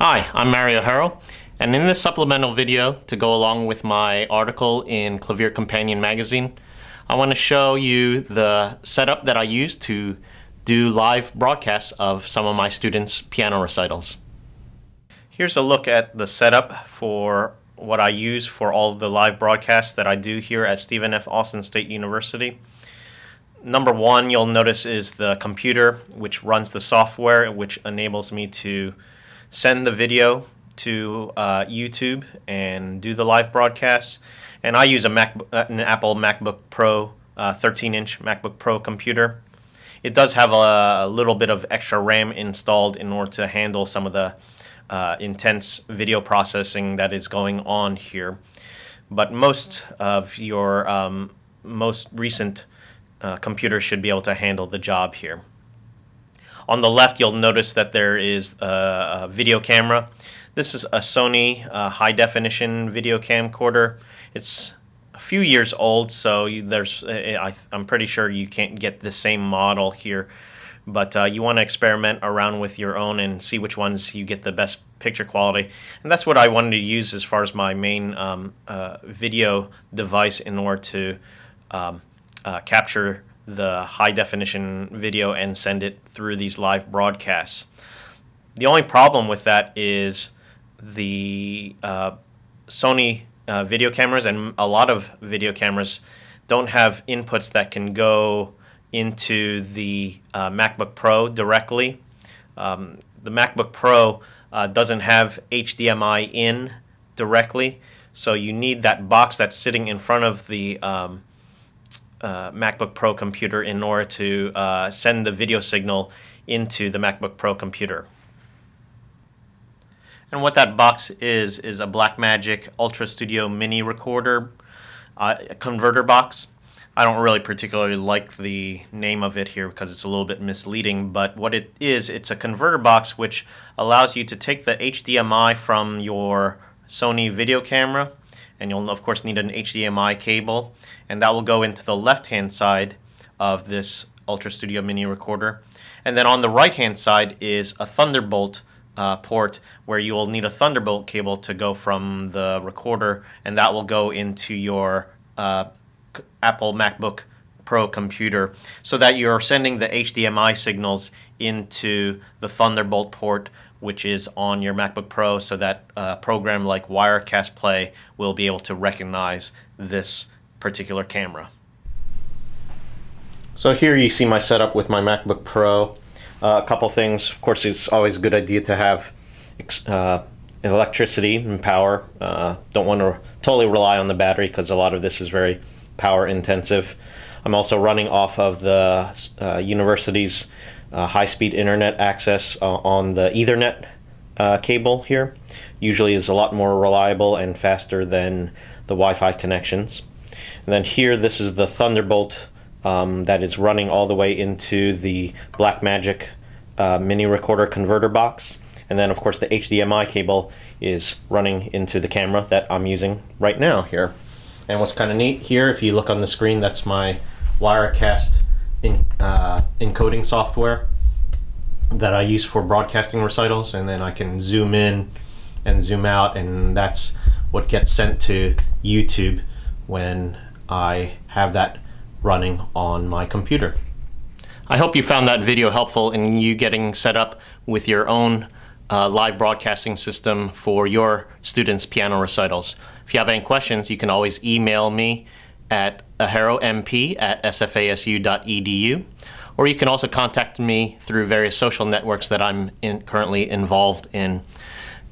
Hi, I'm Ajero, and in this supplemental video to go along with my article in Clavier Companion magazine, I want to show you the setup that I use to do live broadcasts of some of my students' piano recitals. Here's a look at the setup for what I use for all of the live broadcasts that I do here at Stephen F. Austin State University. Number one, you'll notice, is the computer, which runs the software, which enables me to send the video to YouTube and do the live broadcasts. And I use an Apple MacBook Pro, 13-inch MacBook Pro computer. It does have a little bit of extra RAM installed in order to handle some of the intense video processing that is going on here. But most of your most recent computers should be able to handle the job here. On the left, you'll notice that there is a video camera. This is a Sony high-definition video camcorder. It's a few years old, so I'm pretty sure you can't get the same model here. But you want to experiment around with your own and see which ones you get the best picture quality. And that's what I wanted to use as far as my main video device in order to capture the high-definition video and send it through these live broadcasts. The only problem with that is the Sony video cameras and a lot of video cameras don't have inputs that can go into the MacBook Pro directly. The MacBook Pro doesn't have HDMI in directly, so you need that box that's sitting in front of the MacBook Pro computer in order to send the video signal into the MacBook Pro computer. And what that box is a Blackmagic Ultra Studio Mini Recorder converter box. I don't really particularly like the name of it here because it's a little bit misleading, but what it is, it's a converter box which allows you to take the HDMI from your Sony video camera, and you'll of course need an HDMI cable, and that will go into the left-hand side of this Ultra Studio Mini Recorder. And then on the right-hand side is a Thunderbolt port where you will need a Thunderbolt cable to go from the recorder, and that will go into your Apple MacBook Pro computer, so that you're sending the HDMI signals into the Thunderbolt port, which is on your MacBook Pro, so that a program like WireCast Play will be able to recognize this particular camera. So here you see my setup with my MacBook Pro. A couple things. Of course, it's always a good idea to have electricity and power. Don't want to totally rely on the battery because a lot of this is very power intensive. I'm also running off of the university's high-speed internet access on the Ethernet cable here. Usually is a lot more reliable and faster than the Wi-Fi connections. And then here, this is the Thunderbolt that is running all the way into the Blackmagic mini recorder converter box. And then of course the HDMI cable is running into the camera that I'm using right now here. And what's kind of neat here, if you look on the screen, that's my WireCast encoding software that I use for broadcasting recitals, and then I can zoom in and zoom out, and that's what gets sent to YouTube when I have that running on my computer. I hope you found that video helpful in you getting set up with your own live broadcasting system for your students' piano recitals. If you have any questions, you can always email me at ajeromp@sfasu.edu, or you can also contact me through various social networks that I'm currently involved in.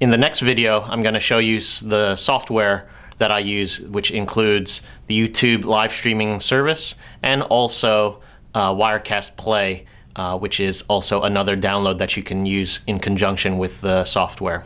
In the next video, I'm going to show you the software that I use, which includes the YouTube live streaming service and also WireCast Play, which is also another download that you can use in conjunction with the software.